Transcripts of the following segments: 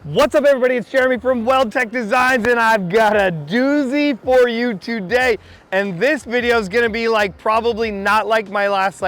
What's up everybody, it's Jeremy from WeldTec Designs and I've got a doozy for you today. And this video is gonna be probably not like my last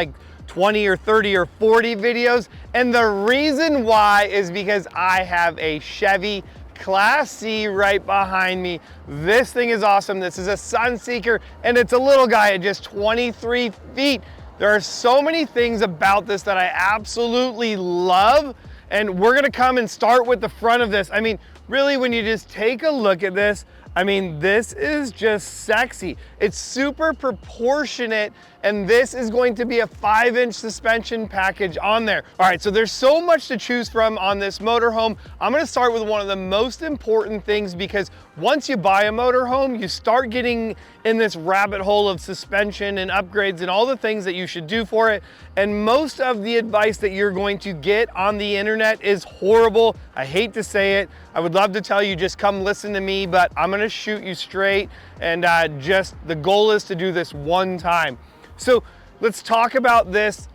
20 or 30 or 40 videos. And the reason why is because I have a Chevy Class C right behind me. This thing is awesome. This is a Sunseeker and it's a little guy at just 23 feet. There are so many things about this that I absolutely love. And we're gonna come and start with the front of this. I mean, really, when you just take a look at this, I mean, this is just sexy. It's super proportionate, and this is going to be a 5-inch suspension package on there. All right, so there's so much to choose from on this motorhome. I'm gonna start with one of the most important things, because once you buy a motorhome, you start getting in this rabbit hole of suspension and upgrades and all the things that you should do for it. And most of the advice that you're going to get on the internet is horrible. I hate to say it. I would love to tell you, just come listen to me, but I'm gonna shoot you straight. And just the goal is to do this one time. So let's talk about this.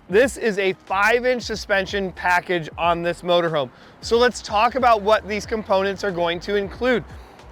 This is a 5-inch suspension package on this motorhome. So let's talk about what these components are going to include.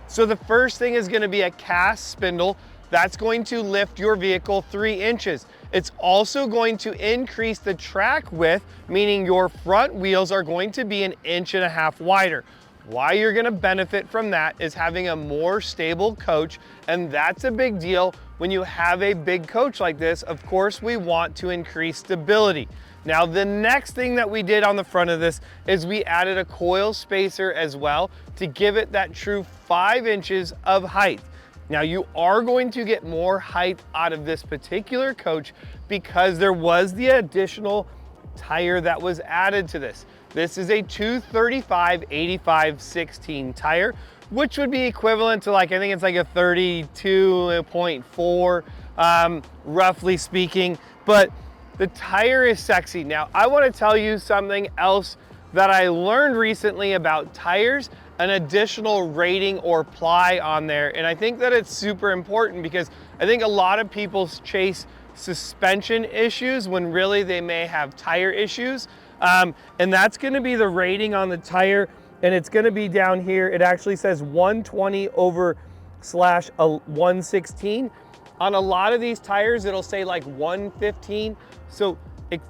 So the first thing is going to be a cast spindle that's going to lift your vehicle 3 inches. It's also going to increase the track width, meaning your front wheels are going to be 1.5 inches wider. Why you're going to benefit from that is having a more stable coach, and that's a big deal. When you have a big coach like this, of course, we want to increase stability. Now, the next thing that we did on the front of this is we added a coil spacer as well to give it that true 5 inches of height. Now, you are going to get more height out of this particular coach because there was the additional tire that was added to this. This is a 235/85/16 tire, which would be equivalent to I think it's a 32.4, roughly speaking, but the tire is sexy. Now, I want to tell you something else that I learned recently about tires, an additional rating or ply on there. And I think that it's super important because I think a lot of people chase suspension issues when really they may have tire issues. And that's gonna be the rating on the tire, and it's gonna be down here. It actually says 120/116. On a lot of these tires, it'll say 115. So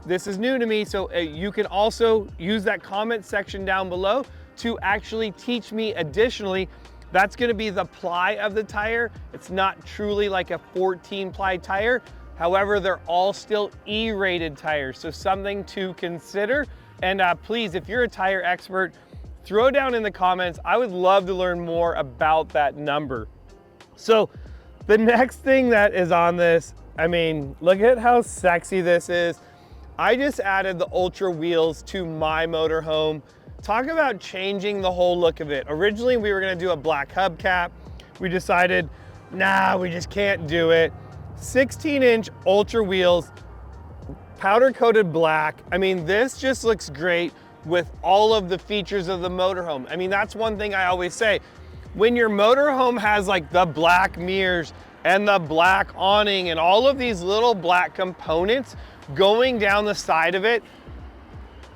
this is new to me, so you can also use that comment section down below to actually teach me additionally. That's gonna be the ply of the tire. It's not truly like a 14 ply tire. However, they're all still E-rated tires, so something to consider. And please, if you're a tire expert, throw down in the comments. I would love to learn more about that number. So the next thing that is on this, I mean, look at how sexy this is. I just added the Ultra wheels to my motorhome. Talk about changing the whole look of it. Originally, we were gonna do a black hubcap. We decided, nah, we just can't do it. 16-inch Ultra wheels, powder coated black. I mean, this just looks great with all of the features of the motorhome. I mean, that's one thing I always say. When your motorhome has the black mirrors and the black awning and all of these little black components going down the side of it,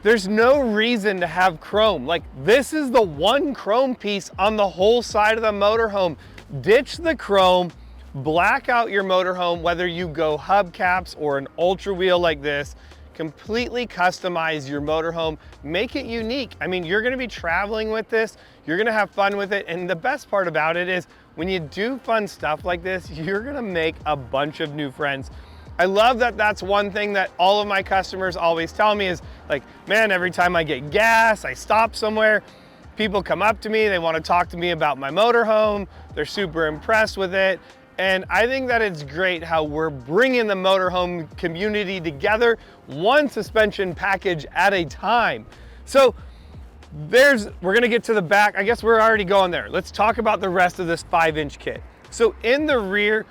there's no reason to have chrome. This is the one chrome piece on the whole side of the motorhome. Ditch the chrome, black out your motorhome, whether you go hubcaps or an Ultra wheel like this. Completely customize your motorhome, make it unique. I mean, you're gonna be traveling with this, you're gonna have fun with it, and the best part about it is when you do fun stuff like this, you're gonna make a bunch of new friends. I love that that's one thing that all of my customers always tell me is man, every time I get gas, I stop somewhere, people come up to me, they wanna talk to me about my motorhome, they're super impressed with it. And I think that it's great how we're bringing the motorhome community together, one suspension package at a time. So we're gonna get to the back. I guess we're already going there. Let's talk about the rest of this 5-inch kit. So in the rear,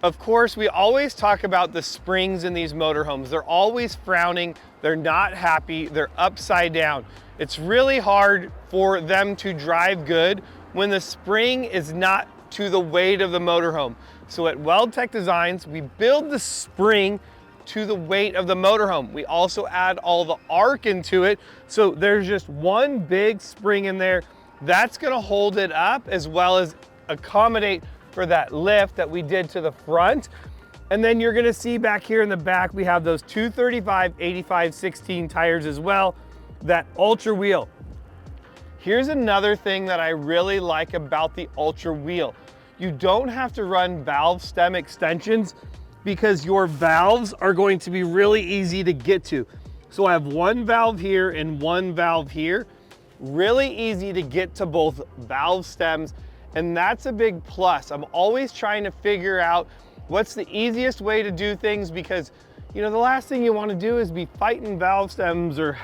of course, we always talk about the springs in these motorhomes. They're always frowning, they're not happy, they're upside down. It's really hard for them to drive good when the spring is not to the weight of the motorhome. So at WeldTec Designs, we build the spring to the weight of the motorhome. We also add all the arc into it, so there's just one big spring in there that's gonna hold it up, as well as accommodate for that lift that we did to the front. And then you're gonna see back here in the back, we have those 235, 85, 16 tires as well, that Ultra wheel. Here's another thing that I really like about the Ultra wheel. You don't have to run valve stem extensions because your valves are going to be really easy to get to. So I have one valve here and one valve here. Really easy to get to both valve stems, and that's a big plus. I'm always trying to figure out what's the easiest way to do things, because you know, the last thing you want to do is be fighting valve stems or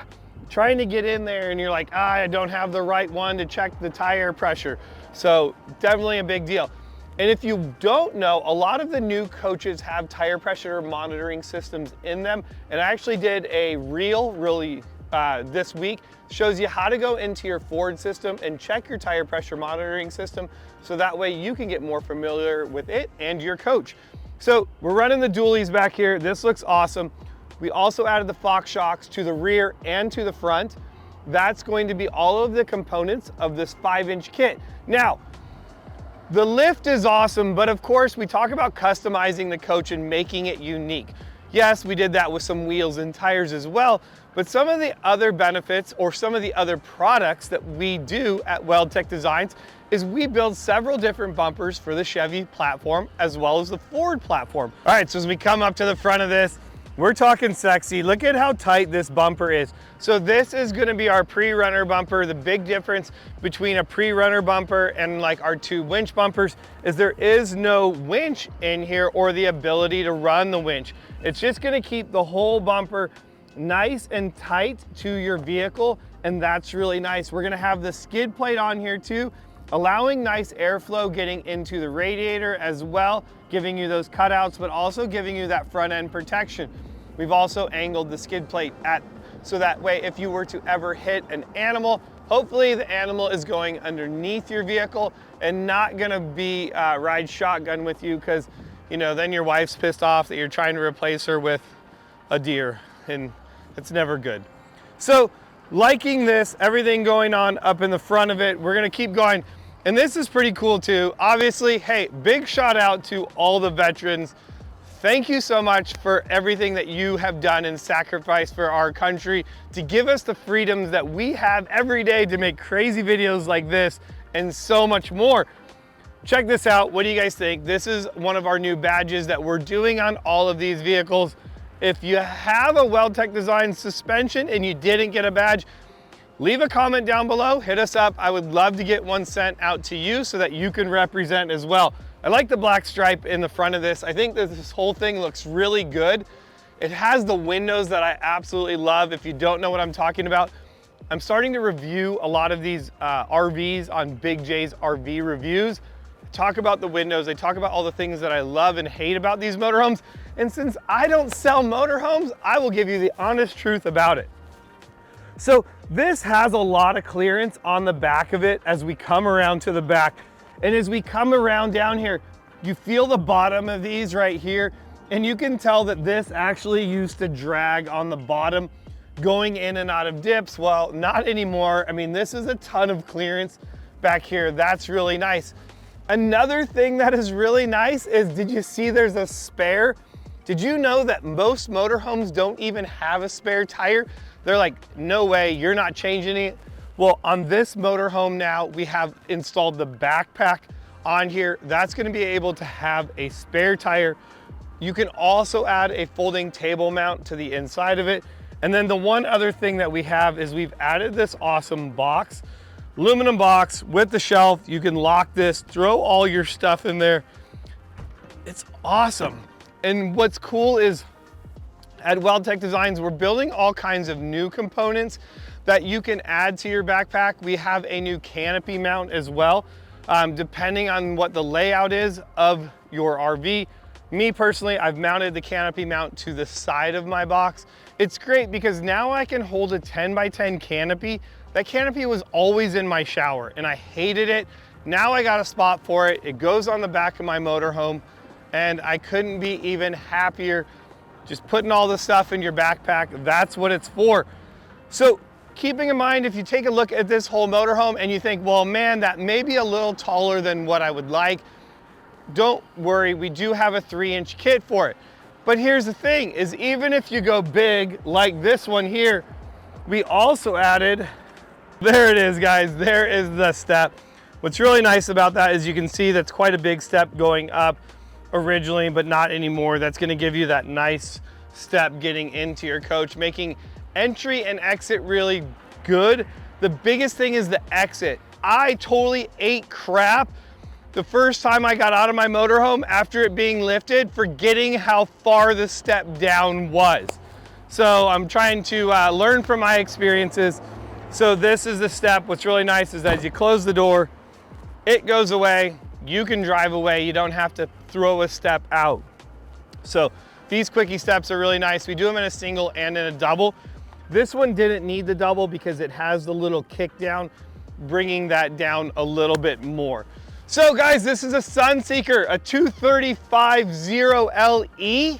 trying to get in there and you're like, I don't have the right one to check the tire pressure. So definitely a big deal. And if you don't know, a lot of the new coaches have tire pressure monitoring systems in them. And I actually did a reel this week, shows you how to go into your Ford system and check your tire pressure monitoring system, so that way you can get more familiar with it and your coach. So we're running the dualies back here. This looks awesome. We also added the Fox shocks to the rear and to the front. That's going to be all of the components of this 5-inch kit. Now, the lift is awesome, but of course we talk about customizing the coach and making it unique. Yes, we did that with some wheels and tires as well, but some of the other benefits or some of the other products that we do at WeldTec Designs is we build several different bumpers for the Chevy platform as well as the Ford platform. All right, so as we come up to the front of this, we're talking sexy. Look at how tight this bumper is. So this is gonna be our pre-runner bumper. The big difference between a pre-runner bumper and like our 2 winch bumpers is there is no winch in here or the ability to run the winch. It's just gonna keep the whole bumper nice and tight to your vehicle, and that's really nice. We're gonna have the skid plate on here too, allowing nice airflow getting into the radiator as well, giving you those cutouts, but also giving you that front end protection. We've also angled the skid plate so that way if you were to ever hit an animal, hopefully the animal is going underneath your vehicle and not gonna be ride shotgun with you, because you know, then your wife's pissed off that you're trying to replace her with a deer, and it's never good. So liking this, everything going on up in the front of it, we're gonna keep going. And this is pretty cool too. Obviously, hey, big shout out to all the veterans. Thank you so much for everything that you have done and sacrificed for our country to give us the freedoms that we have every day to make crazy videos like this and so much more. Check this out. What do you guys think? This is one of our new badges that we're doing on all of these vehicles. If you have a WeldTec Designs suspension and you didn't get a badge, leave a comment down below, hit us up. I would love to get one sent out to you so that you can represent as well. I like the black stripe in the front of this. I think that this whole thing looks really good. It has the windows that I absolutely love. If you don't know what I'm talking about, I'm starting to review a lot of these RVs on Big J's RV reviews. I talk about the windows, I talk about all the things that I love and hate about these motorhomes. And since I don't sell motorhomes, I will give you the honest truth about it. So this has a lot of clearance on the back of it as we come around to the back. And as we come around down here, you feel the bottom of these right here, and you can tell that this actually used to drag on the bottom going in and out of dips. Well, not anymore. I mean, this is a ton of clearance back here. That's really nice. Another thing that is really nice is, did you see there's a spare? Did you know that most motorhomes don't even have a spare tire? They're like, no way, you're not changing it. Well, on this motorhome now, we have installed the backpack on here. That's gonna be able to have a spare tire. You can also add a folding table mount to the inside of it. And then the one other thing that we have is we've added this awesome box, aluminum box with the shelf. You can lock this, throw all your stuff in there. It's awesome. And what's cool is at WeldTec Designs, we're building all kinds of new components that you can add to your backpack. We have a new canopy mount as well, depending on what the layout is of your RV. Me personally, I've mounted the canopy mount to the side of my box. It's great because now I can hold a 10x10 canopy. That canopy was always in my shower and I hated it. Now I got a spot for it. It goes on the back of my motorhome and I couldn't be even happier just putting all the stuff in your backpack. That's what it's for. So keeping in mind, if you take a look at this whole motorhome and you think, well, man, that may be a little taller than what I would like, don't worry, we do have a 3-inch kit for it. But here's the thing, is even if you go big, like this one here, we also added, there it is, guys, there is the step. What's really nice about that is you can see that's quite a big step going up originally, but not anymore. That's gonna give you that nice step getting into your coach, making entry and exit really good. The biggest thing is the exit. I totally ate crap the first time I got out of my motorhome after it being lifted, forgetting how far the step down was. So I'm trying to learn from my experiences. So this is the step. What's really nice is as you close the door, it goes away. You can drive away. You don't have to throw a step out. So these quickie steps are really nice. We do them in a single and in a double. This one didn't need the double because it has the little kick down, bringing that down a little bit more. So guys, this is a Sunseeker, a 235/0LE.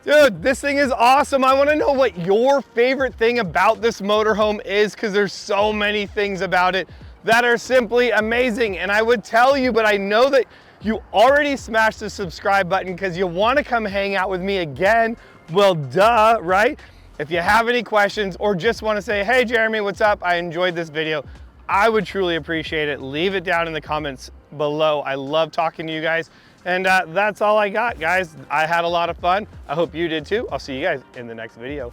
Dude, this thing is awesome. I wanna know what your favorite thing about this motorhome is, because there's so many things about it that are simply amazing. And I would tell you, but I know that you already smashed the subscribe button because you wanna come hang out with me again. Well, duh, right? If you have any questions or just wanna say, hey Jeremy, what's up? I enjoyed this video. I would truly appreciate it. Leave it down in the comments below. I love talking to you guys. And that's all I got, guys. I had a lot of fun. I hope you did too. I'll see you guys in the next video.